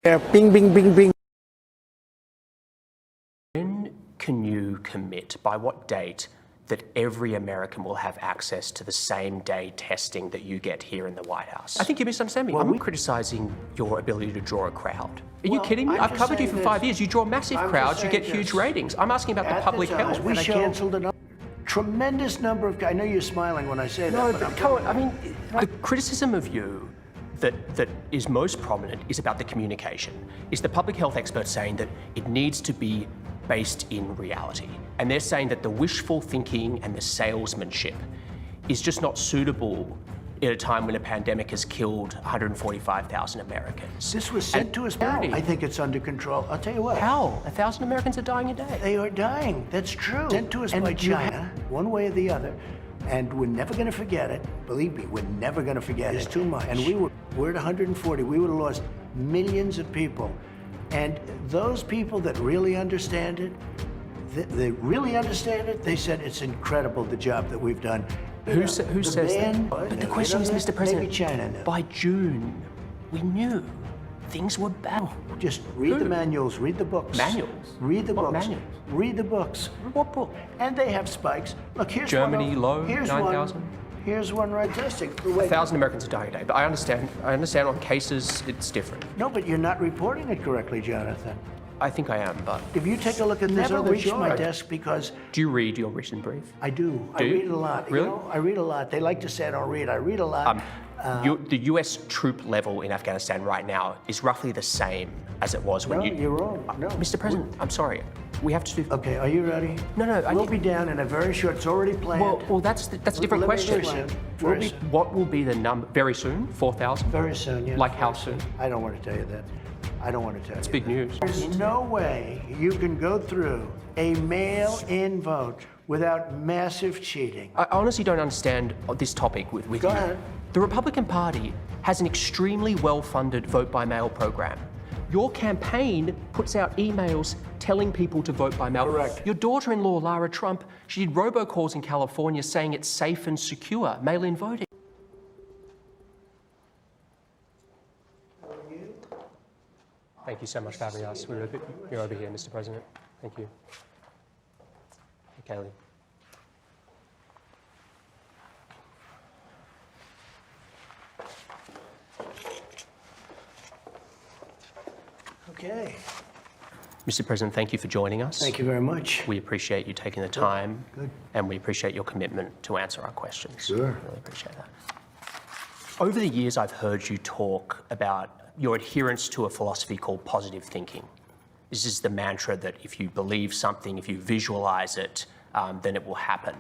Bing, bing, bing, bing. When can you commit, by what date, that every American will have access to the same day testing that you get here in the White House? I think you misunderstand me. I'm not criticising your ability to draw a crowd. Are you kidding me? I've covered you for 5 years. You draw massive crowds, you get huge ratings. I'm asking about the public health. We cancelled a tremendous number of... I know you're smiling when I say that. No, but come on, I mean, the criticism of you that is most prominent is about the communication. Is the public health experts saying that it needs to be based in reality. And they're saying that the wishful thinking and the salesmanship is just not suitable at a time when a pandemic has killed 145,000 Americans. This was sent to us now. I think it's under control. I'll tell you what. How? 1,000 Americans are dying a day. They are dying. That's true. Sent to us by China, one way or the other. And we're never going to forget it. Believe me, we're never going to forget it. It's too much. And we're at 140. We would have lost millions of people. And those people that really understand it, they said it's incredible the job that we've done. Who says that? But the question is, Mr. President, maybe China now. By June, we knew things were bad. Just read the manuals, read the books. Manuals? Read the books. Manuals? Read the books. What book? And they have spikes. Look, here's Germany one. low, Here's 9,000? Here's one right testing. 1,000 Americans are dying a day, but I understand on cases it's different. No, but you're not reporting it correctly, Jonathan. I think I am, but... If you take a look at this other reached my desk because... Do you read your written brief? I do. I read a lot. Really? You know, I read a lot. They like to say I don't read. I read a lot. The US troop level in Afghanistan right now is roughly the same as it was when No, you're wrong. No. Mr. President, I'm sorry. We have to do... Okay, are you ready? No, we'll be down in a very short... It's already planned. Well, that's a different question. What will be the number? Very soon? 4,000? Very soon, yeah. Like how soon? I don't want to tell you that. I don't want to tell you. It's big news. There's no way you can go through a mail-in vote without massive cheating. I honestly don't understand this topic with you. Go ahead. The Republican Party has an extremely well-funded vote-by-mail program. Your campaign puts out emails telling people to vote by mail. Correct. Your daughter-in-law, Lara Trump, she did robocalls in California saying it's safe and secure, mail-in voting. Thank you so much for having us. You're over here, Mr. President. Thank you. Kaylee. Okay. Mr. President, thank you for joining us. Thank you very much. We appreciate you taking the time. Good. And we appreciate your commitment to answer our questions. Sure. Really appreciate that. Over the years, I've heard you talk about your adherence to a philosophy called positive thinking. This is the mantra that if you believe something, if you visualize it, then it will happen.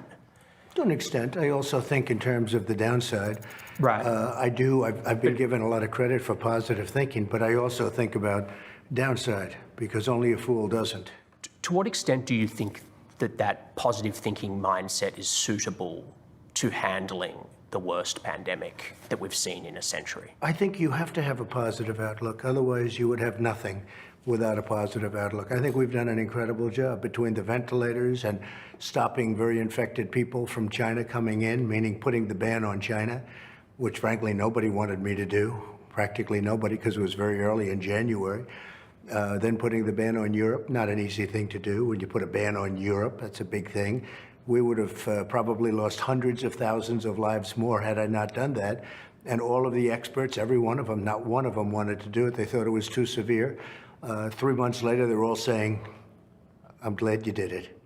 To an extent, I also think in terms of the downside. Right. I do. I've been given a lot of credit for positive thinking, but I also think about downside because only a fool doesn't. To what extent do you think that positive thinking mindset is suitable to handling the worst pandemic that we've seen in a century? I think you have to have a positive outlook. Otherwise, you would have nothing without a positive outlook. I think we've done an incredible job between the ventilators and stopping very infected people from China coming in, meaning putting the ban on China, which frankly nobody wanted me to do, practically nobody, because it was very early in January. Then putting the ban on Europe, not an easy thing to do. When you put a ban on Europe, that's a big thing. We would have probably lost hundreds of thousands of lives more had I not done that. And all of the experts, every one of them, not one of them wanted to do it. They thought it was too severe. 3 months later, they're all saying, I'm glad you did it.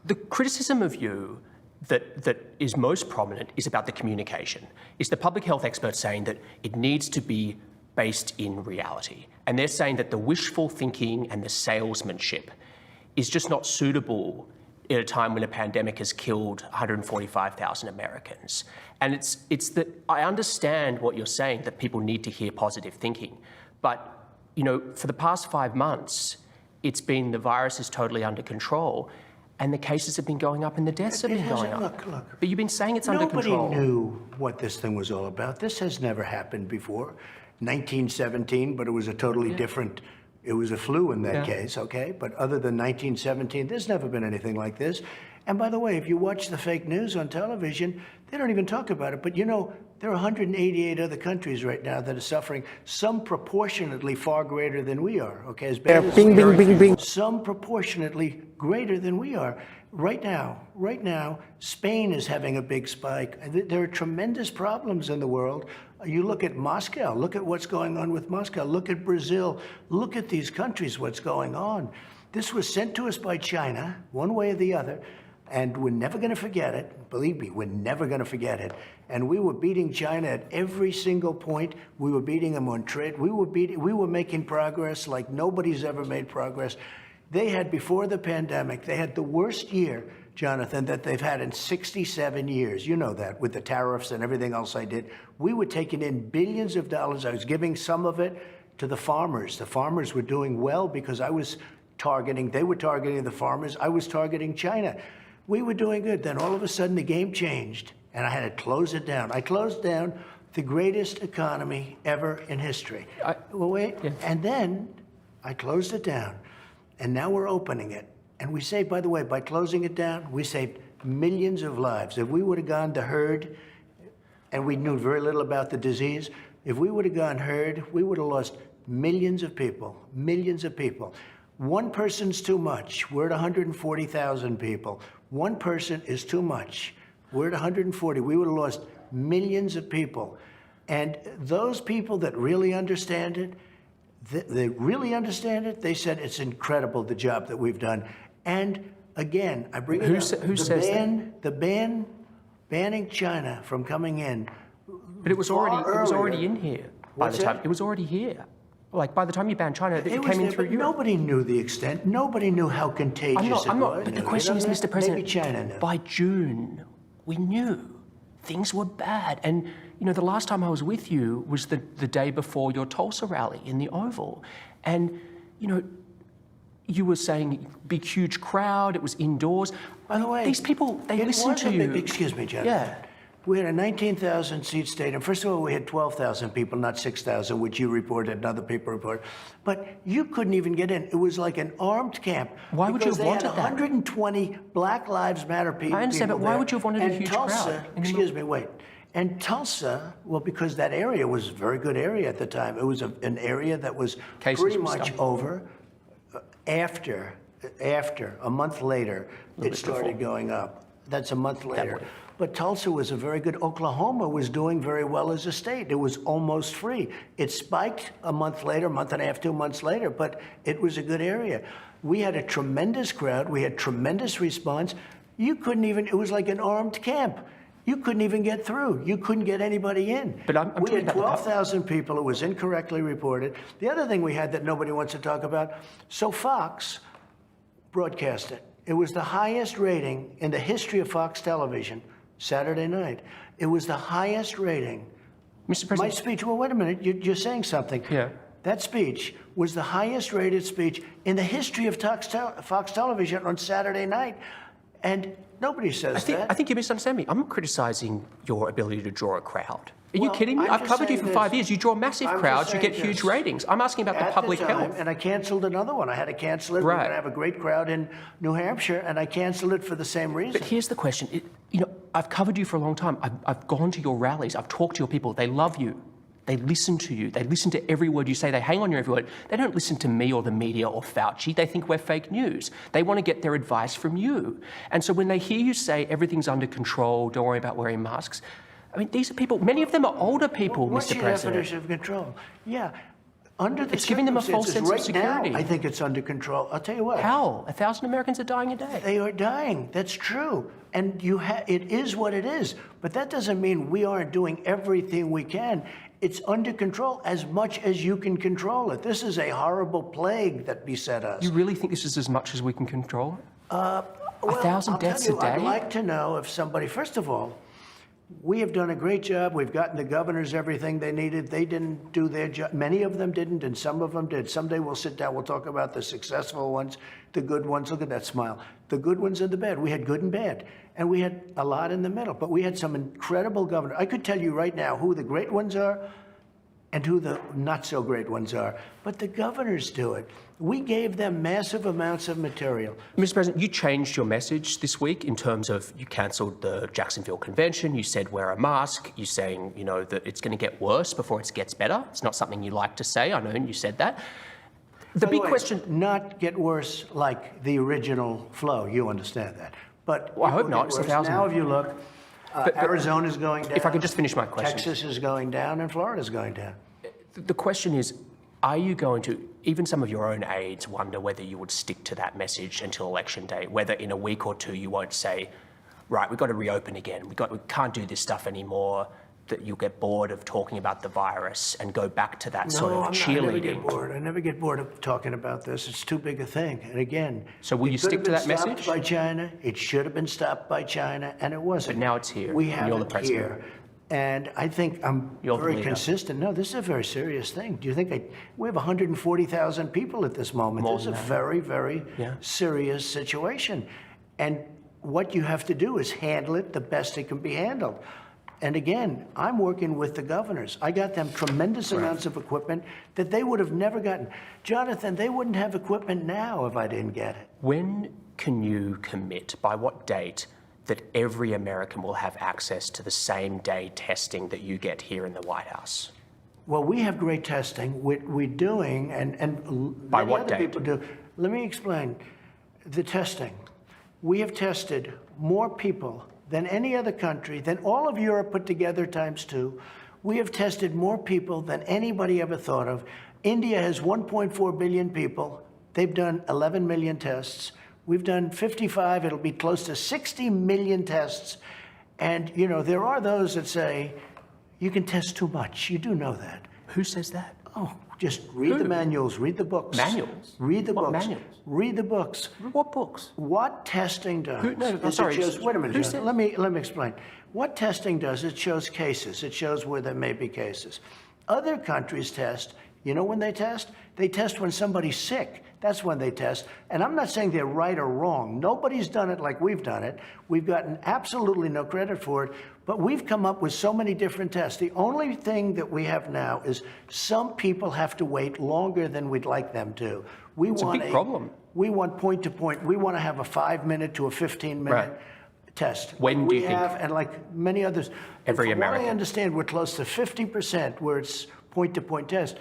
The criticism of you that is most prominent is about the communication. Is the public health experts saying that it needs to be based in reality. And they're saying that the wishful thinking and the salesmanship is just not suitable at a time when a pandemic has killed 145,000 Americans. And it's that I understand what you're saying, that people need to hear positive thinking. But, you know, for the past 5 months, it's been the virus is totally under control and the cases have been going up and the deaths have been going up. Look. But you've been saying it's under control. Nobody knew what this thing was all about. This has never happened before. 1917, but it was a totally different, it was a flu in that case, okay? But other than 1917, there's never been anything like this. And by the way, if you watch the fake news on television, they don't even talk about it. But you know, There are 188 other countries right now that are suffering, some proportionately far greater than we are, okay? As bad as Bing, we are, bing, bing, bing. some proportionately greater than we are. Right now, Spain is having a big spike. There are tremendous problems in the world. You look at Moscow, look at what's going on with Moscow, look at Brazil, look at these countries, what's going on. This was sent to us by China, one way or the other, and we're never going to forget it. Believe me, we're never going to forget it. And we were beating China at every single point. We were beating them on trade. We were making progress like nobody's ever made progress. They had, before the pandemic, they had the worst year, Jonathan, that they've had in 67 years. You know that, with the tariffs and everything else I did. We were taking in billions of dollars. I was giving some of it to the farmers. The farmers were doing well because they were targeting the farmers. I was targeting China. We were doing good. Then all of a sudden the game changed and I had to close it down. I closed down the greatest economy ever in history. And then I closed it down. And now we're opening it. And we say, by the way, by closing it down, we saved millions of lives. If we would have gone to herd, and we knew very little about the disease, if we would have gone herd, we would have lost millions of people, millions of people. One person's too much. We're at 140,000 people. One person is too much. We're at 140. We would have lost millions of people. And those people that really understand it, they said it's incredible the job that we've done. And again, I bring it up. Who says that? The banning China from coming in. But it was already in here by the time. It was already here. Like by the time you banned China, it came in through Europe. Nobody knew the extent. Nobody knew how contagious it was. But the question is, Mr. President, maybe China knew. By June, we knew things were bad. And the last time I was with you was the day before your Tulsa rally in the Oval. And, you were saying big, huge crowd, it was indoors. By the way, these people, they listen to you. Excuse me, Jonathan. Yeah. We had a 19,000 seat stadium. First of all, we had 12,000 people, not 6,000, which you reported and other people reported. But you couldn't even get in. It was like an armed camp. Why would you have wanted that? Because they had 120 Black Lives Matter people. I understand, but why would you have wanted a huge Tulsa, crowd? excuse me, wait. And Tulsa, well, because that area was a very good area at the time. It was an area that was pretty much over. After a month later, it started going up. That's a month later. But Tulsa was a very good. Oklahoma was doing very well as a state. It was almost free. It spiked a month later, month and a half, 2 months later, but it was a good area. We had a tremendous crowd. We had tremendous response. You couldn't even, it was like an armed camp. You couldn't even get through. You couldn't get anybody in. But we had 12,000 people. It was incorrectly reported. The other thing we had that nobody wants to talk about, so Fox broadcast it. It was the highest rating in the history of Fox television, Saturday night. It was the highest rating. Mr. President. My speech, well, wait a minute, you're saying something. Yeah. That speech was the highest rated speech in the history of Fox television on Saturday night. And nobody says that. I think you misunderstand me. I'm not criticizing your ability to draw a crowd. Are you Well, kidding me? I'm I've just covered you saying for this. 5 years. You draw massive I'm just crowds. You saying get huge this. ratings. I'm asking about the At public the time, health. and I canceled another one. I had to cancel it. We're Right. going to have a great crowd in New Hampshire, and I canceled it for the same reason. But here's the question. I've covered you for a long time. I've gone to your rallies. I've talked to your people. They love you. They listen to you. They listen to every word you say. They hang on your every word. They don't listen to me or the media or Fauci. They think we're fake news. They want to get their advice from you. And so when they hear you say everything's under control, don't worry about wearing masks, I mean, these are people, many of them are older people, What's Mr. your President. definition of control? Yeah. Under the It's giving them a false sense of circumstances, right security. now, I think it's under control. I'll tell you what. How? 1,000 Americans are dying a day. They are dying. That's true. And it is what it is. But that doesn't mean we aren't doing everything we can. It's under control as much as you can control it. This is a horrible plague that beset us. You really think this is as much as we can control? Well, 1,000 I'll tell deaths you, a day? I'd like to know if somebody, first of all, we have done a great job. We've gotten the governors everything they needed. They didn't do their job. Many of them didn't, and some of them did. Someday we'll sit down, we'll talk about the successful ones, the good ones. Look at that smile. The good ones and the bad. We had good and bad. And we had a lot in the middle. But we had some incredible governors. I could tell you right now who the great ones are. and who the not so great ones are, but the governors do it. We gave them massive amounts of material. Mr. President, you changed your message this week in terms of you cancelled the Jacksonville Convention. You said wear a mask. You're saying, that it's going to get worse before it gets better. It's not something you like to say. I know you said that. The big question... Not get worse like the original flow. You understand that. But I hope not. It's 1,000. Now if you look, Arizona's going down. If I could just finish my question. Texas is going down and Florida's going down. The question is, are you going to, even some of your own aides wonder whether you would stick to that message until election day, whether in a week or two you won't say, right, we've got to reopen again, we can't do this stuff anymore, that you'll get bored of talking about the virus and go back to that sort of cheerleading? I never get bored. I never get bored of talking about this. It's too big a thing. And again, so will you stick to that message? It could have been stopped by China. It should have been stopped by China, and it wasn't. But now it's here. We have you're the it here. And I think I'm very consistent. No, this is a very serious thing. Do you think we have 140,000 people at this moment? This is a very, very serious situation. And what you have to do is handle it the best it can be handled. And again, I'm working with the governors. I got them tremendous amounts of equipment that they would have never gotten. Jonathan, they wouldn't have equipment now if I didn't get it. When can you commit, by what date, that every American will have access to the same day testing that you get here in the White House? Well, we have great testing. We're doing, and by many what other date? people do. Let me explain the testing. We have tested more people than any other country, than all of Europe put together times 2. We have tested more people than anybody ever thought of. India has 1.4 billion people. They've done 11 million tests. We've done 55, it'll be close to 60 million tests. And, there are those that say, you can test too much. You do know that. Who says that? Oh, just read the manuals, read the books. Manuals? Read the What books. manuals? Read the books. What books? What testing does... I'm sorry. Wait a minute, John. Let me explain. What testing does, it shows cases. It shows where there may be cases. Other countries test. You know when they test? They test when somebody's sick. That's when they test. And I'm not saying they're right or wrong. Nobody's done it like we've done it. We've gotten absolutely no credit for it. But we've come up with so many different tests. The only thing that we have now is some people have to wait longer than we'd like them to. It's a big problem. We want point to point. We want to have a 5-minute to a 15-minute test. When do you think? And like many others. Every American. What I understand, we're close to 50% where it's point-to-point test.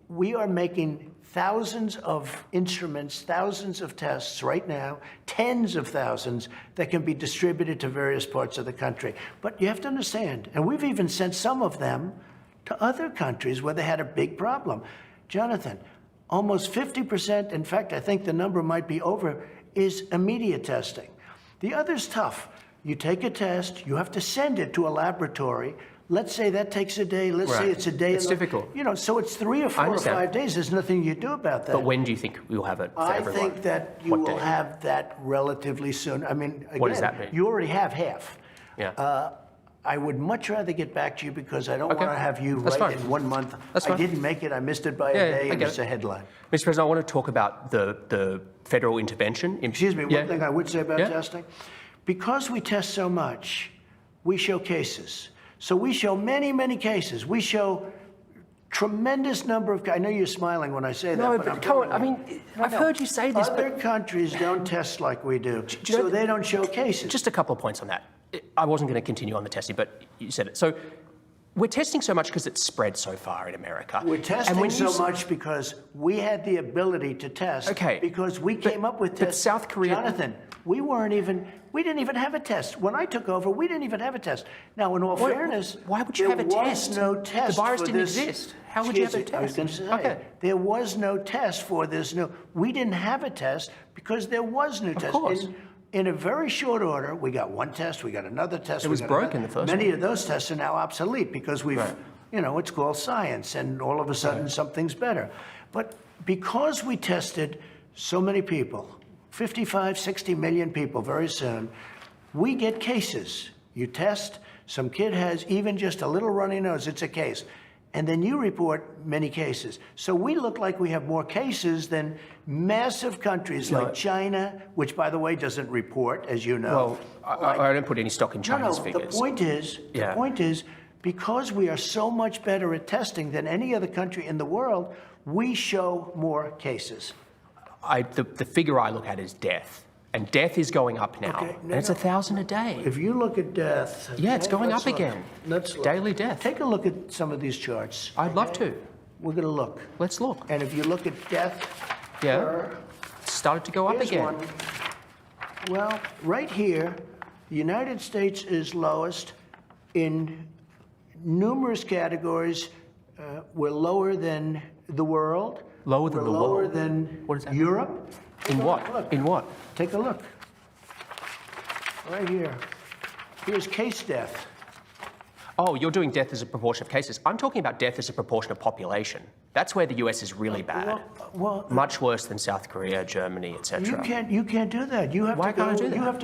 We are making thousands of instruments, thousands of tests right now, tens of thousands that can be distributed to various parts of the country. But you have to understand, and we've even sent some of them to other countries where they had a big problem. Jonathan, almost 50%, in fact, I think the number might be over, is immediate testing. The other's tough. You take a test, you have to send it to a laboratory. Let's say that takes a day. Let's say it's a day. It's difficult. So it's 3 or 4 or 5 days. There's nothing you do about that. But when do you think we'll have it for everyone? I think that you will have that relatively soon. I mean, again, what does that mean? You already have half. Yeah. I would much rather get back to you because I don't want to have you in 1 month. I didn't make it. I missed it by a day, and it's a headline. Mr. President, I want to talk about the federal intervention. Excuse me, one thing I would say about testing. Because we test so much, we show cases. So we show many, many cases. We show tremendous number of... I know you're smiling when I say that, but come on. I mean, I've heard you say this, Other countries don't test like we do, so they don't show cases. Just a couple of points on that. I wasn't going to continue on the testing, but you said it. So we're testing so much because it's spread so far in America. We're testing so much because we had the ability to test. Okay. Because we came up with tests. But South Korea... Jonathan, we didn't even have a test. When I took over, we didn't even have a test. Now, in all fairness, why would you have a test? There was no test. The virus for didn't this. exist. How would you have a test? I was going to say, there was no test for this new. We didn't have a test because there was no test. Of course. In a very short order, we got one test, we got another test. It was broken, the first one. Many of those tests are now obsolete because we've, it's called science, and all of a sudden something's better. But because we tested so many people, 55, 60 million people very soon, we get cases. You test, some kid has even just a little runny nose, it's a case. And then you report many cases. So we look like we have more cases than massive countries like China, which, by the way, doesn't report, as you know. Well, I don't put any stock in China's figures. The point is, because we are so much better at testing than any other country in the world, we show more cases. The figure I look at is death. And death is going up now. Okay, and it's 1,000 a day. If you look at death... Yeah, it's going let's up look. again. Let's look. Daily death. Take a look at some of these charts. I'd love to. We're going to look. Let's look. And if you look at death... Yeah. It's started to go up here's again. one. Well, right here, the United States is lowest in numerous categories. We're lower than the world. Lower than the world? We're lower than What is that? Europe. In what? Look. In what? Take a look. Right here. Here's case death. Oh, you're doing death as a proportion of cases. I'm talking about death as a proportion of population. That's where the US is really bad. Well, Much worse than South Korea, Germany, etc. you can't do that. You have Why to go, can't I do that? You have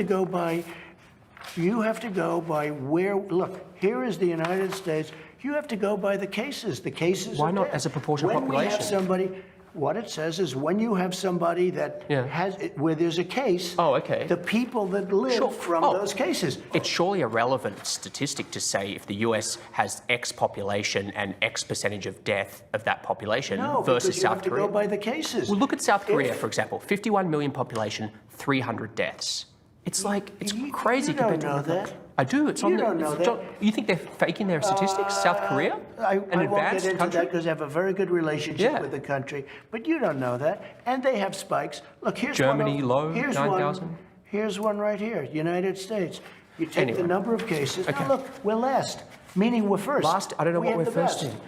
to go by where. Look, here is the United States. You have to go by the cases. The cases. Why are not there. as a proportion of when we have population? somebody. What it says is when you have somebody that has where there's a case. Oh, okay. The people that live from those cases. It's surely a relevant statistic to say if the US has X population and X percentage of death of that population No, versus because you South have to Korea. go by the cases. Well, look at South Korea, for example. 51 million population, 300 deaths. It's like, it's crazy you don't compared to know other that. countries. I do. It's on You the. don't know that. You think they're faking their statistics? South Korea? I An won't advanced get into country? that because I have a very good relationship Yeah. with the country, but you don't know that. And they have spikes. Look, here's Germany, one. low, Here's 9,000. one. Here's one right here, United States. You take Anyway. the number of cases. Okay. Now look, we're last, meaning we're first. Last, I don't know We what have we're the first best. in.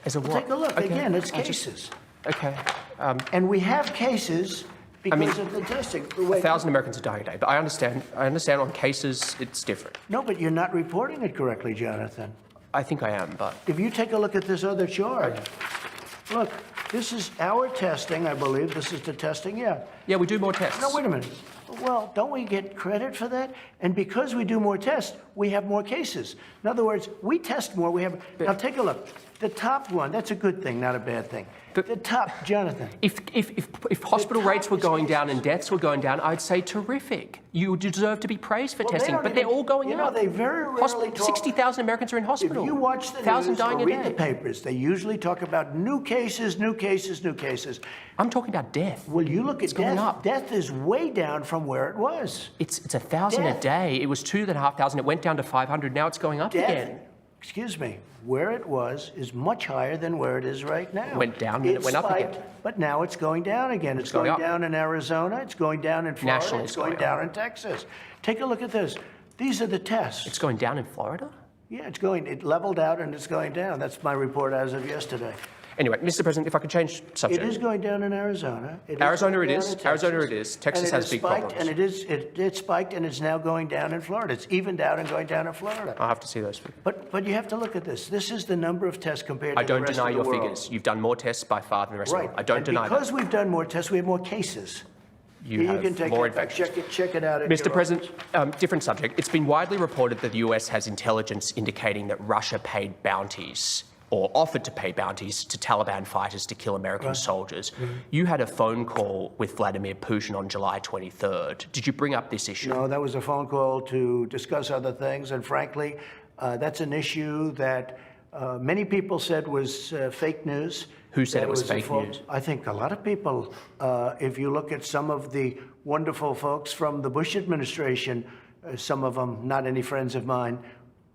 As a Well, what? take a look. Okay. Again, it's I just- cases. Okay. And we have cases because mean, of the testing. 1,000 Americans are dying a day, but I understand on cases it's different. No, but you're not reporting it correctly, Jonathan. I think I am, but If you take a look at this other chart, look, this is our testing, I believe. This is the testing, yeah. yeah, we do more tests. No, wait a minute. Well, don't we get credit for that? And because we do more tests, we have more cases. In other words, we test more. We have. Now take a look. The top one. That's a good thing, not a bad thing. The top, Jonathan. If hospital top rates were is going cases. down and deaths were going down, I'd say terrific. You deserve to be praised for Well, testing, don't but they're even- all going you know, up. they very rarely talk- 60,000 Americans are in If hospital. you watch the 1,000 news dying or a read the day. papers, they usually talk about new cases, new cases, new cases. I'm talking about death. Well, you look at going death. up. Death is way down from where it was. It's 1,000 a Death. day. It was 2,500. It went down to 500. Now it's going up Death, again. excuse me, where it was is much higher than where it is right now. Went down, then it went up spiked, again. But now it's going down again. It's going going up. down in Arizona. It's going down in Florida. Nationally, it's it's going going down in Texas. Take a look at this. These are the tests. It's going down in Florida? Yeah, it's going. It leveled out and it's going down. That's my report as of yesterday. Anyway, Mr. President, if I could change subject. It is going down in Arizona. It is Arizona going it down is. in Arizona Texas. it is. Texas And it has has big spiked, problems. And it spiked and it's now going down in Florida. It's evened out and going down in Florida. I'll have to see those figures. But you have to look at this. This is the number of tests compared to I don't the rest deny of the your world. figures. You've done more tests by far than the rest of the Right. world. I don't and deny because that. we've done more tests, we have more cases. You have can take more that back. infections. Check it out. at Mr. your President, office. different subject. It's been widely reported that the US has intelligence indicating that Russia paid bounties or offered to pay bounties to Taliban fighters to kill American soldiers. You had a phone call with Vladimir Putin on July 23rd. Did you bring up this issue? No, that was a phone call to discuss other things, and frankly, that's an issue that many people said was fake news. Who said That it was a fake false- news? I think a lot of people. If you look at some of the wonderful folks from the Bush administration, some of them, not any friends of mine,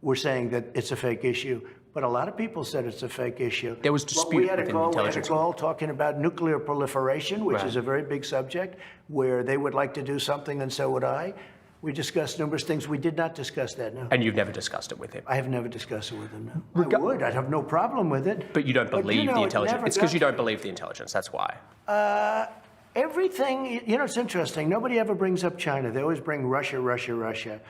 were saying that it's a fake issue. But a lot of people said it's a fake issue. There was Well, dispute we had within the we had a intelligence. call talking about nuclear proliferation, which Right. is a very big subject, where they would like to do something and so would I. We discussed numerous things. We did not discuss that, no. And you've never discussed it with him. I have never discussed it with him, no. I would. I'd have no problem with it. But you don't believe know, the it intelligence. never It's because got you to don't believe the intelligence. That's why. Everything, you know, it's interesting. Nobody ever brings up China. They always bring Russia, Russia, Russia.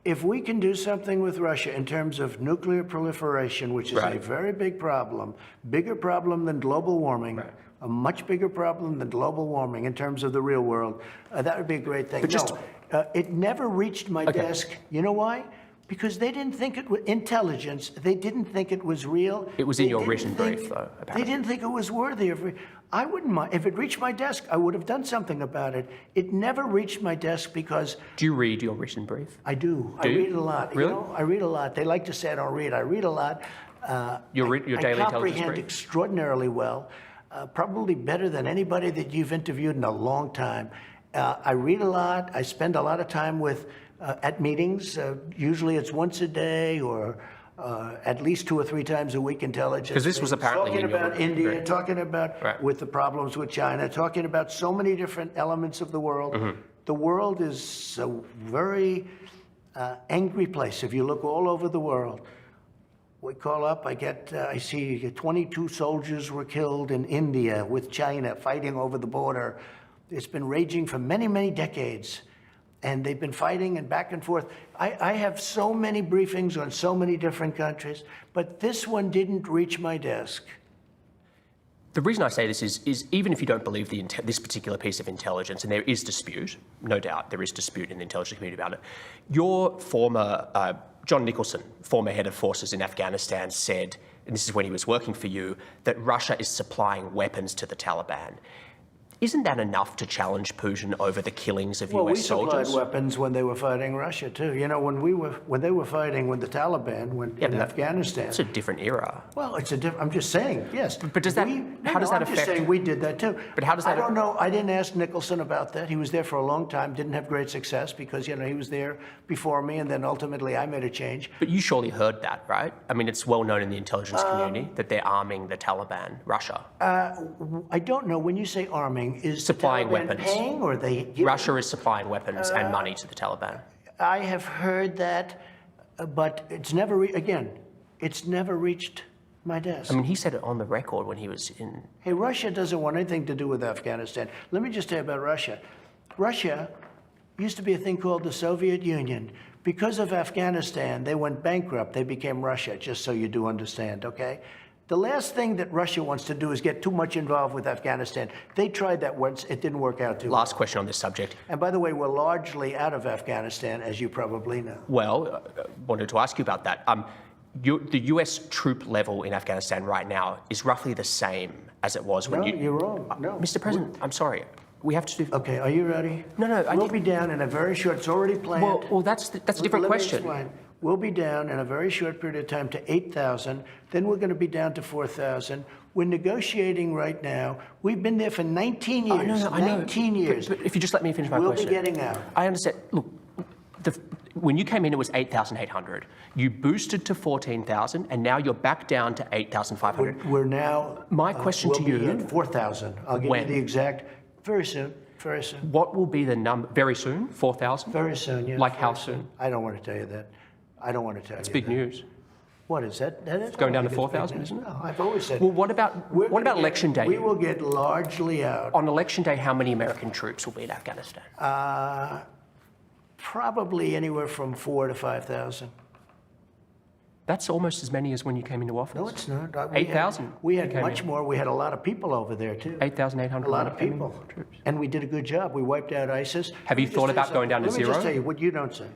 If we can do something with Russia in terms of nuclear proliferation, which is a Right. very big problem, bigger problem than global warming, a much bigger problem than global warming in terms of the real world, that would be a great thing. But just- No, it never reached my desk. You know why? Because they didn't think it was intelligence. They didn't think it was real. It was in your written brief, though, They apparently. didn't think it was worthy of. I wouldn't mind. If it reached my desk, I would have done something about it. It never reached my desk because Do you read your written brief? I do. I Do you? read a lot. Really? You know, I read a lot. They like to say I don't read. I read a lot. Your daily I intelligence comprehend brief? extraordinarily well, probably better than anybody that you've interviewed in a long time. I read a lot. I spend a lot of time at meetings. Usually it's once a day or at least 2 or 3 times a week intelligence. Because this was apparently talking in your about India, brief. talking about Right. with the problems with China, talking about so many different elements of the world. Mm-hmm. The world is a very angry place. If you look all over the world, we call up, I see 22 soldiers were killed in India with China fighting over the border. It's been raging for many, many decades. And they've been fighting and back and forth. I have so many briefings on so many different countries, but this one didn't reach my desk. The reason I say this is even if you don't believe this particular piece of intelligence, and there is dispute, no doubt, there is dispute in the intelligence community about it, your former, John Nicholson, former head of forces in Afghanistan, said, and this is when he was working for you, that Russia is supplying weapons to the Taliban. Isn't that enough to challenge Putin over the killings of Well, we US soldiers? supplied weapons when they were fighting Russia too. You know, when they were fighting with the Taliban in Afghanistan. It's a different era. Well, it's a different. I'm just saying, yes. But does that? How does that I'm affect? just saying we did that too. But how does that? I don't know. I didn't ask Nicholson about that. He was there for a long time. Didn't have great success because he was there before me, and then ultimately I made a change. But you surely heard that, right? I mean, it's well known in the intelligence community that they're arming the Taliban, Russia. I don't know. When you say arming, is Supplying the Taliban weapons. paying or they? Russia is supplying weapons and money to the Taliban. I have heard that, but it's never it's never reached my desk. I mean, he said it on the record when he was in. Hey, Russia doesn't want anything to do with Afghanistan. Let me just tell you about Russia. Russia used to be a thing called the Soviet Union. Because of Afghanistan, they went bankrupt. They became Russia, just so you do understand, okay? The last thing that Russia wants to do is get too much involved with Afghanistan. They tried that once. It didn't work out too well. Last question on this subject. And by the way, we're largely out of Afghanistan, as you probably know. Well, wanted to ask you about that. The US troop level in Afghanistan right now is roughly the same as it was when No, you. you're wrong. No. Mr. President, I'm sorry. We have to do. Okay, are you ready? No, We'll be down in a very short, it's already planned. Well, that's a different Let me question. explain. We'll be down in a very short period of time to 8,000. Then we're going to be down to 4,000. We're negotiating right now. We've been there for 19 years. I know. 19 years. But if you just let me finish my We'll question. be getting out. I understand. Look, when you came in, it was 8,800. You boosted to 14,000, and now you're back down to 8,500. We're now. My question to we'll you- be at 4,000. I'll give When? you the exact. Very soon. Very soon. What will be the number? Very soon? 4,000? Very soon. Yeah. Like very how soon? I don't want to tell you that. I don't want to tell you. It's big that. news. What is that? That is Going down to I think it's big 4,000, news. isn't it? No, I've always said. Well, what about election day? We will get largely out. On election day, how many American troops will be in Afghanistan? Probably anywhere from 4,000 to 5,000. That's almost as many as when you came into office. No, it's not. 8,000 We you had came much in. more. We had a lot of people over there too. 8,800. A lot of came in people. troops. And we did a good job. We wiped out ISIS. Have you Let me just thought tell about going down to Let me zero? just tell you what you don't say.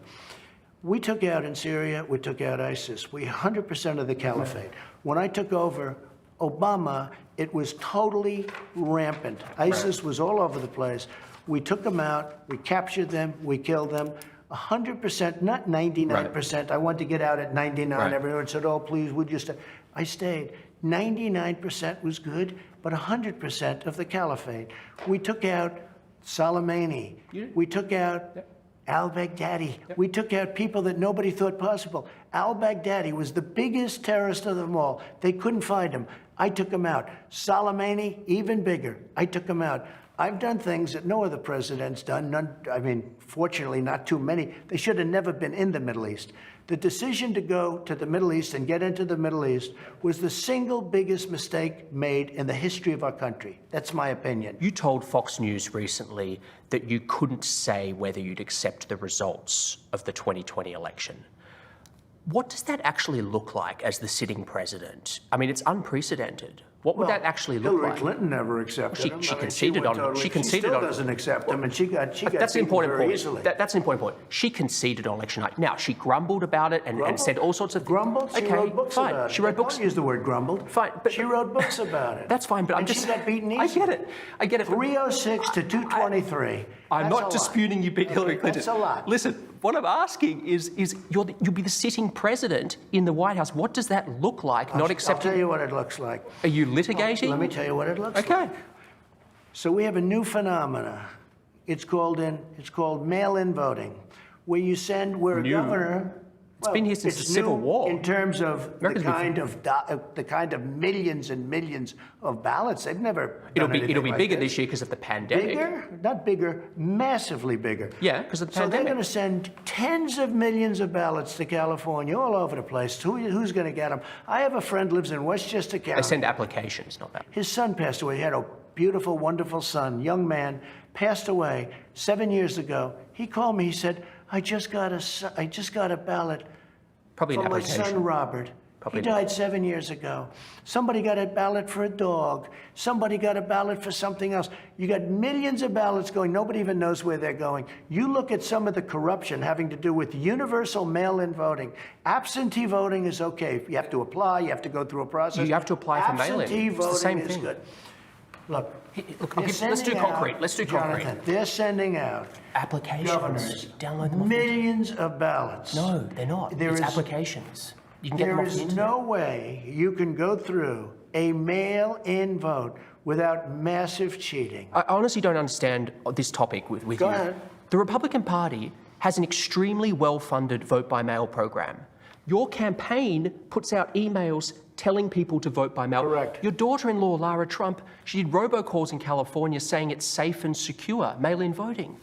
We took out in Syria, we took out ISIS. We 100% of the caliphate. When I took over Obama, it was totally rampant. ISIS was all over the place. We took them out, we captured them, we killed them. 100%, not 99%. I wanted to get out at 99. Right. Everyone said, oh, please, would you stay? I stayed. 99% was good, but 100% of the caliphate. We took out Soleimani. We took out al-Baghdadi. We took out people that nobody thought possible. Al-Baghdadi was the biggest terrorist of them all. They couldn't find him. I took him out. Soleimani, even bigger. I took him out. I've done things that no other president's done. None, I mean, fortunately, not too many. They should have never been in the Middle East. The decision to go to the Middle East and get into the Middle East was the single biggest mistake made in the history of our country. That's my opinion. You told Fox News recently that you couldn't say whether you'd accept the results of the 2020 election. What does that actually look like as the sitting president? I mean, it's unprecedented. What would that actually look Hillary like? Clinton never accepted She him. conceded on. She conceded still on. doesn't accept him, and she got That's an beaten important very point. easily. That's an important point. She conceded on election night. Now she grumbled about it and said all sorts of grumbled. She wrote books fine. about it. She wrote books. Don't use the word grumbled. Fine, but she wrote books about it. That's fine, but I'm and just. she got beaten easily. I get it. I get it. 306 to 223. I'm That's not a disputing lot. you beat Hillary Clinton. That's a lot. Listen, what I'm asking is you'll be the sitting president in the White House. What does that look like? Not accepting. I'll tell you what it looks like. Are you litigating? Let me tell you what it looks like. Okay. So we have a new phenomena. It's called mail-in voting, where you send where New. a governor. It's been here since the Civil War. In terms of the America's kind of millions and millions of ballots, they've never. It'll done be anything like bigger this. this year because of the pandemic. Bigger, not bigger, massively bigger. Yeah, because of the So they're pandemic. going to send tens of millions of ballots to California, all over the place. Who's going to get them? I have a friend lives in Westchester County. They send applications, not that. His son passed away. He had a beautiful, wonderful son, young man, passed away 7 years ago. He called me. He said, "I just got a ballot Probably an for my application. son Robert. Probably He died 7 years ago. Somebody got a ballot for a dog. Somebody got a ballot for something else. You got millions of ballots going. Nobody even knows where they're going. You look at some of the corruption having to do with universal mail-in voting. Absentee voting is okay. You have to apply. You have to go through a process. You have to apply for mail-in. Absentee It's the voting same is thing. good. Look, Let's do concrete. Let's do concrete. Johnathan, they're sending out Applications. governors Download them off the millions of ballots. No, they're not. There It's is- applications. You can get them There off the is internet. no way you can go through a mail-in vote without massive cheating. I honestly don't understand this topic with Go you. ahead. The Republican Party has an extremely well-funded vote-by-mail program. Your campaign puts out emails telling people to vote by mail. Correct. Your daughter-in-law, Lara Trump, she did robocalls in California saying it's safe and secure, mail-in voting.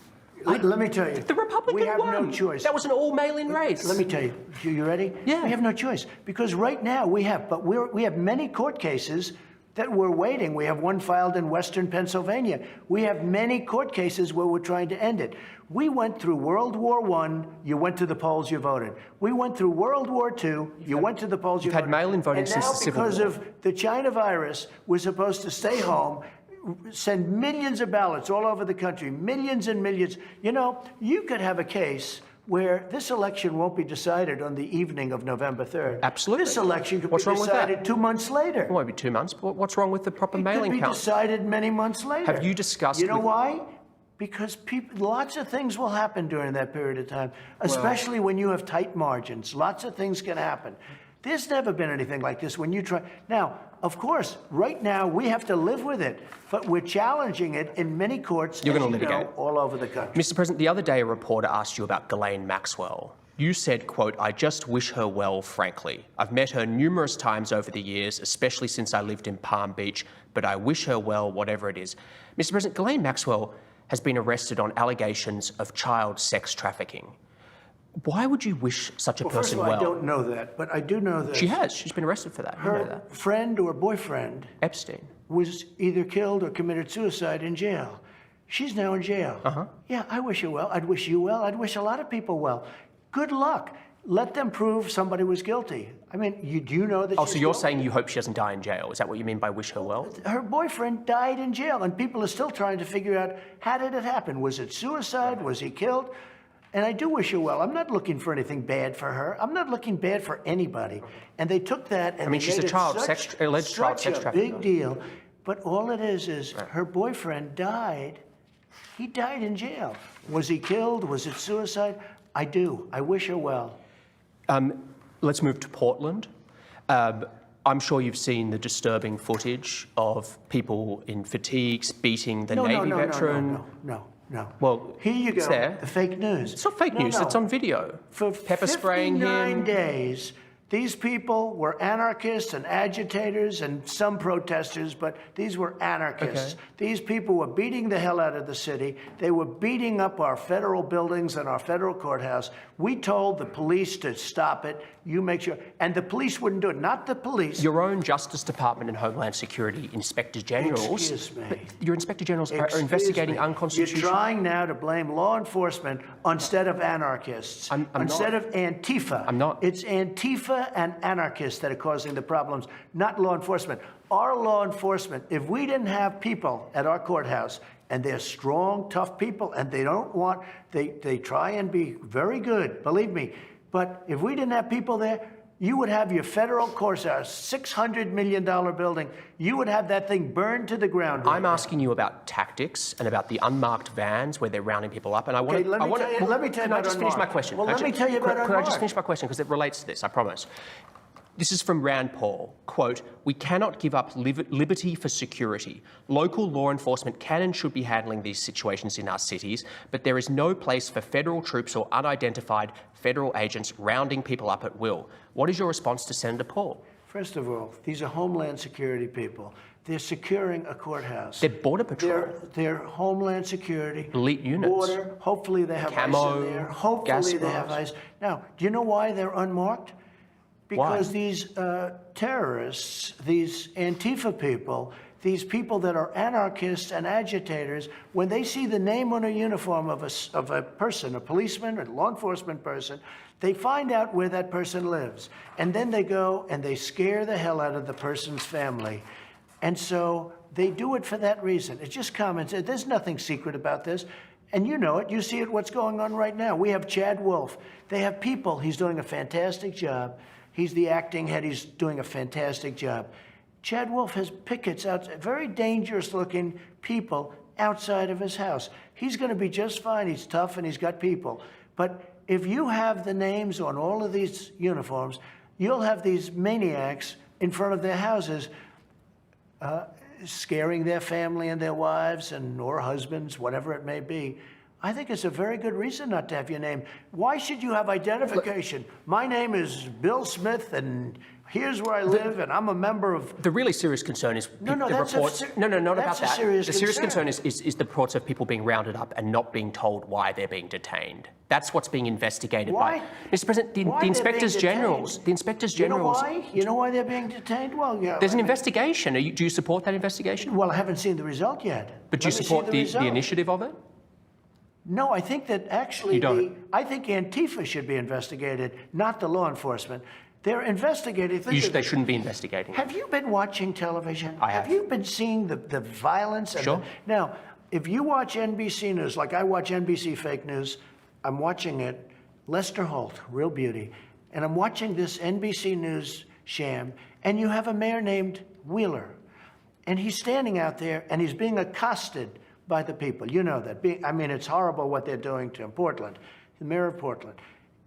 Let me tell you. The Republican we have won. no choice. That was an all-mail-in race. Let me tell you. You ready? Yeah. We have no choice because right now we have many court cases that we're waiting. We have one filed in Western Pennsylvania. We have many court cases where we're trying to end it. We went through World War I, you went to the polls, you voted. We went through World War II, you went to the polls, you voted. You've had mail-in voting since the Civil War. And now because of the China virus, we're supposed to stay home, send millions of ballots all over the country, millions and millions. You know, you could have a case where this election won't be decided on the evening of November 3rd. Absolutely. This election could What's be wrong with that? decided 2 months later. It won't be 2 months, but what's wrong with the proper It could mailing be count? decided many months later. Have you discussed You know with- why? Because lots of things will happen during that period of time, especially when you have tight margins. Lots of things can happen. There's never been anything like this when you try. Now, of course, right now we have to live with it, but we're challenging it in many courts, You're as gonna you know, litigate. all over the country. Mr. President, the other day a reporter asked you about Ghislaine Maxwell. You said, quote, "I just wish her well, frankly. I've met her numerous times over the years, especially since I lived in Palm Beach, but I wish her well, whatever it is." Mr. President, Ghislaine Maxwell has been arrested on allegations of child sex trafficking. Why would you wish such a Well, first person of all, well? I don't know that, but I do know that She has. She's been arrested for that. You know her that. friend or boyfriend Epstein. was either killed or committed suicide in jail. She's now in jail. Yeah, I wish her well. I'd wish you well. I'd wish a lot of people well. Good luck. Let them prove somebody was guilty. I mean, do you know that Oh, she's so you're guilty? saying you hope she doesn't die in jail? Is that what you mean by wish her well? Her boyfriend died in jail, and people are still trying to figure out, how did it happen? Was it suicide? Was he killed? And I do wish her well. I'm not looking for anything bad for her. I'm not looking bad for anybody. And they took that and mean, they she's made a it child such, alleged child such sex a trafficker. big deal. But all it is her boyfriend died. He died in jail. Was he killed? Was it suicide? I do. I wish her well. Let's move to Portland. I'm sure you've seen the disturbing footage of people in fatigues beating the Navy veteran. No. Well, here you go. it's there. The fake news. It's not fake news. It's on video. For Pepper spraying 59 him. days, these people were anarchists and agitators and some protesters, but these were anarchists. Okay. These people were beating the hell out of the city. They were beating up our federal buildings and our federal courthouse. We told the police to stop it. You make sure. And the police wouldn't do it. Not the police. Your own Justice Department and Homeland Security Inspector Generals. Excuse me. Your Inspector Generals are Excuse investigating me. unconstitutional. You're trying now to blame law enforcement instead of anarchists. I'm not. Instead of Antifa. I'm not. It's Antifa Antifa and anarchists that are causing the problems, not law enforcement. Our law enforcement, if we didn't have people at our courthouse, and they're strong, tough people, and they don't want, they try and be very good, believe me. But if we didn't have people there, you would have your federal courthouse, $600 million building. You would have that thing burned to the ground. I'm asking you about tactics and about the unmarked vans where they're rounding people up. And I want Okay, to. let me tell you Can I about just finish my unmarked. question? Well, let me tell you about Can I just unmarked. finish my question because it relates to this? I promise. This is from Rand Paul. Quote, "We cannot give up liberty for security. Local law enforcement can and should be handling these situations in our cities, but there is no place for federal troops or unidentified federal agents rounding people up at will." What is your response to Senator Paul? First of all, these are Homeland Security people. They're securing a courthouse. They're Border Patrol. They're Homeland Security. Elite units. Border. Hopefully they have Camo, ICE in there. Hopefully gas they have masks. ICE. Now, do you know why they're unmarked? Because Why? these terrorists, these Antifa people, these people that are anarchists and agitators, when they see the name on a uniform of a person, a policeman, a law enforcement person, they find out where that person lives. And then they go and they scare the hell out of the person's family. And so they do it for that reason. It's just common sense. There's nothing secret about this. And you know it. You see it, what's going on right now. We have Chad Wolf. They have people. He's doing a fantastic job. He's the acting head. He's doing a fantastic job. Chad Wolf has pickets out, very dangerous looking people outside of his house. He's going to be just fine. He's tough and he's got people. But if you have the names on all of these uniforms, you'll have these maniacs in front of their houses scaring their family and their wives or husbands, whatever it may be. I think it's a very good reason not to have your name. Why should you have identification? My name is Bill Smith, and here's where I live, and I'm a member of... The really serious concern is No, the that's reports. a Not about that's a that. serious The serious concern. concern is the reports of people being rounded up and not being told why they're being detained. That's what's being investigated Why? by Mr. President. The Why they're inspectors being generals. detained? The inspectors You know generals. why? You know why they're being detained? Well, yeah. There's an investigation. Do you support that investigation? Well, I haven't seen the result yet. But do you Let me see support the result. initiative of it? No, I think that actually, You don't? I think Antifa should be investigated, not the law enforcement. They're investigating. They shouldn't be investigating. Have you been watching television? I have. Have you been seeing the violence? And Sure. Now, if you watch NBC News, like I watch NBC fake news, I'm watching it, Lester Holt, real beauty, and I'm watching this NBC News sham, and you have a mayor named Wheeler, and he's standing out there, and he's being accosted by the people. You know that. I mean, it's horrible what they're doing to him. Portland, the mayor of Portland.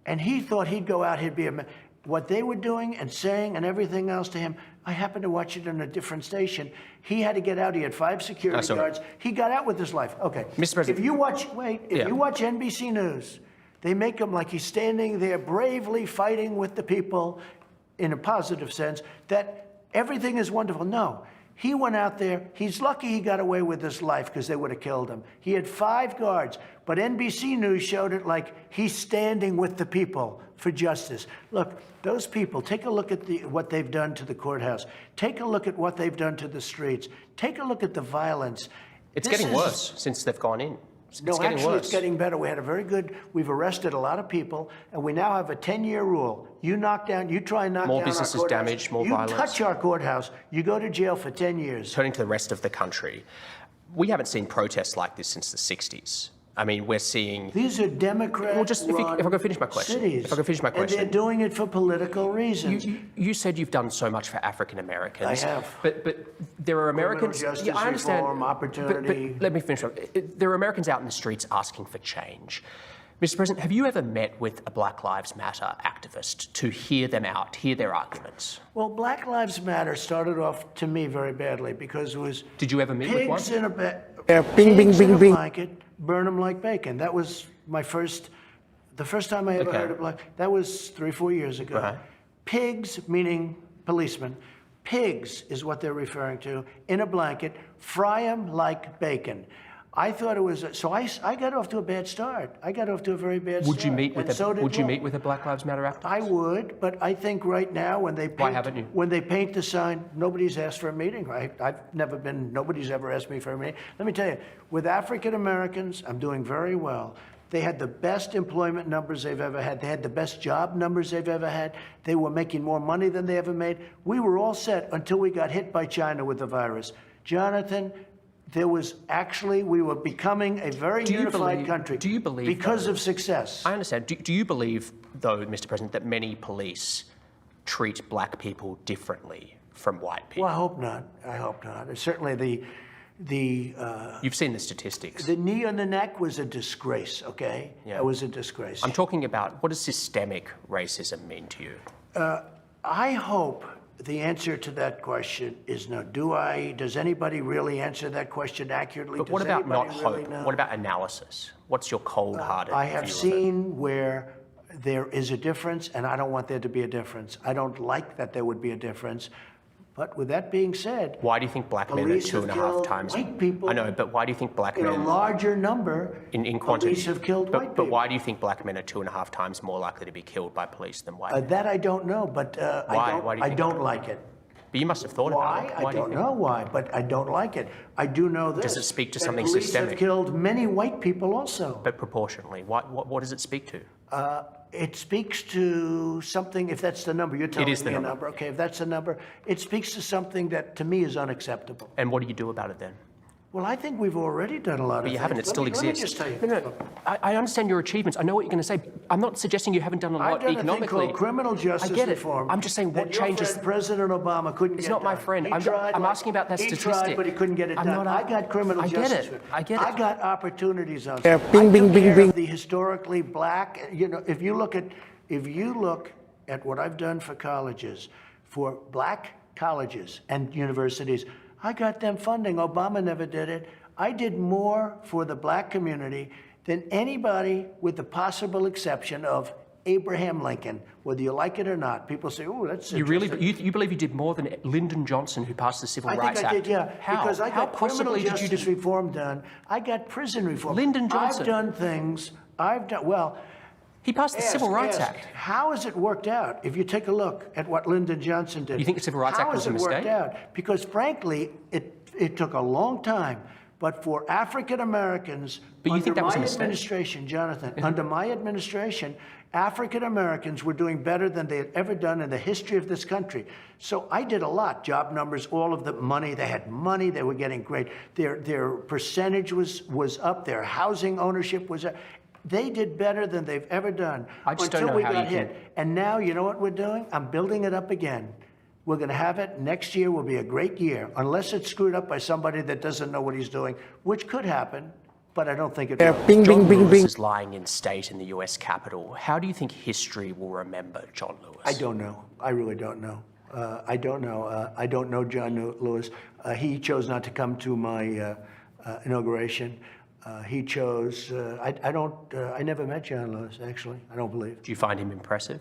And he thought he'd go out, he'd be what they were doing and saying and everything else to him. I happened to watch it on a different station. He had to get out. He had 5 security guards. He got out with his life. Okay. Mr. President. If you watch NBC News, they make him like he's standing there bravely fighting with the people in a positive sense, that everything is wonderful. No. He went out there. He's lucky he got away with his life because they would have killed him. He had 5 guards, but NBC News showed it like he's standing with the people for justice. Look, those people, take a look at what they've done to the courthouse. Take a look at what they've done to the streets. Take a look at the violence. It's getting worse since they've gone in. No, actually, it's getting better. We had we've arrested a lot of people, and we now have a 10-year rule. You try and knock More down our businesses courthouse. damaged, more violence. You touch our courthouse, you go to jail for 10 years. Turning to the rest of the country, we haven't seen protests like this since the 60s. I mean, we're seeing... These are Democrat-run if I can finish my question. cities. If I can finish my question. And they're doing it for political reasons. You said you've done so much for African Americans. I have. But there are Americans... Justice I understand. reform, opportunity. But let me finish. There are Americans out in the streets asking for change. Mr. President, have you ever met with a Black Lives Matter activist to hear them out, hear their arguments? Well, Black Lives Matter started off, to me, very badly because it was... Did you ever meet with one? Pigs in a Bing, bing, bing, bing. blanket, burn them like bacon. That was the first time I ever heard of black. That was 3-4 years ago. Right. Pigs, meaning policemen. Pigs is what they're referring to, in a blanket, fry them like bacon. I thought it was, so I got off to a bad start. I got off to a very bad start. Would you meet with And meet with a Black Lives Matter activist? I would, but I think right now when they Why haven't you? When they paint the sign, nobody's asked for a meeting, right? Nobody's ever asked me for a meeting. Let me tell you, with African Americans, I'm doing very well. They had the best employment numbers they've ever had. They had the best job numbers they've ever had. They were making more money than they ever made. We were all set until we got hit by China with the virus. Jonathan, we were becoming a very unified country. Do you believe, because of success. I understand. Do you believe, though, Mr. President, that many police treat black people differently from white people? Well, I hope not. I hope not. Certainly You've seen the statistics. the knee on the neck was a disgrace, okay? Yeah. It was a disgrace. I'm talking about, what does systemic racism mean to you? I hope the answer to that question is no. Does anybody really answer that question accurately? But what Does about not anybody hope? really know? What about analysis? What's your cold-hearted I have view of it? seen where there is a difference, and I don't want there to be a difference. I don't like that there would be a difference. But with that being said, Why do you think black men are police 2.5 have killed times? white people I know, but why do you think black in a men larger number, in quantity? police have killed white people. But why do you think black men are 2.5 times more likely to be killed by police than white men? That I don't know, but Why? Why do you I think don't that? like it. But you must have thought Why? about it. I do you don't think? know why, but I don't like it. I do know this. Does it speak to that something police systemic? have killed many white people also. But proportionally, what does it speak to? It speaks to something, if that's the number, you're telling is the me a number. number. Okay, if that's the number, it speaks to something that to me is unacceptable. And what do you do about it then? Well, I think we've already done a lot of But you things. haven't. It still Let me exists. just tell you. No. I understand your achievements. I know what you're going to say. I'm not suggesting you haven't done a I've lot done a thing economically. called criminal justice I get it. reform. I'm just saying what that your changes. friend, President Obama couldn't He's get not my done. friend. He I'm tried asking about that he statistic. tried, but he couldn't get it I'm done. not- I got criminal I get justice. it. I get it. I got opportunity zones. Yeah, I bing, bing, took bing, care bing. of the historically black. You know, if you look at what I've done for colleges, for black colleges and universities, I got them funding. Obama never did it. I did more for the black community than anybody, with the possible exception of Abraham Lincoln, whether you like it or not. People say, "Oh, that's You really interesting." you believe you did more than Lyndon Johnson, who passed the Civil I Rights think I Act? did, yeah. How? Because I How got criminal possibly did you justice do? reform done. I got prison reform. Lyndon Johnson. I've done things. Well. He passed the Civil Rights ask, Act. How has it worked out? If you take a look at what Lyndon Johnson did. You think the Civil Rights Act was a How has it mistake? worked out? Because frankly, it took a long time. But for African Americans, But you think that was a my mistake? administration, Jonathan, under my administration, African Americans were doing better than they had ever done in the history of this country. So I did a lot. Job numbers, all of the money. They had money. They were getting great. Their percentage was up. Their housing ownership was up. They did better than they've ever done I just don't until know we how got you hit. can- And now, you know what we're doing? I'm building it up again. We're going to have it. Next year will be a great year, unless it's screwed up by somebody that doesn't know what he's doing, which could happen, but I don't think it will. Bing, John bing, bing, Lewis bing. is lying in state in the U.S. Capitol. How do you think history will remember John Lewis? I don't know. I really don't know. I don't know. I don't know John Lewis. He chose not to come to my inauguration. He chose. I never met John Lewis. Actually, I don't believe. Do you find him impressive?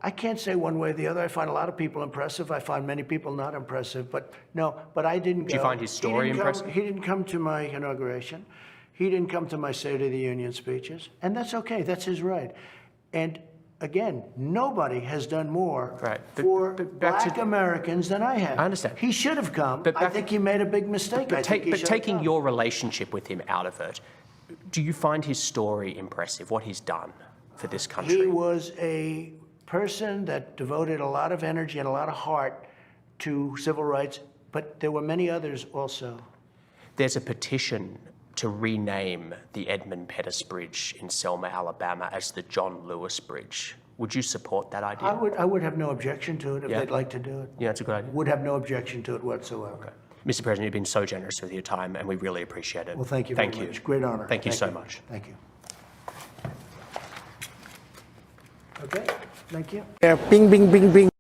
I can't say one way or the other. I find a lot of people impressive. I find many people not impressive. But no. But I didn't go. Do you find his story impressive? He didn't come to my inauguration. He didn't come to my State of the Union speeches, and that's okay. That's his right. And again, nobody has done more Right. for But back black to- Americans than I have. I understand. He should have come. But I back- think he made a big mistake. I think he But should have taking come. your relationship with him out of it, do you find his story impressive, what he's done for this country? He was a person that devoted a lot of energy and a lot of heart to civil rights, but there were many others also. There's a petition to rename the Edmund Pettus Bridge in Selma, Alabama as the John Lewis Bridge. Would you support that idea? I would have no objection to it if Yeah. they'd like to do it. Yeah, that's a good idea. Would have no objection to it whatsoever. Mr. President, you've been so generous with your time, and we really appreciate it. Well, thank you very much. Great honor. Thank you so much. Thank you. Okay, thank you. Bing, bing, bing, bing.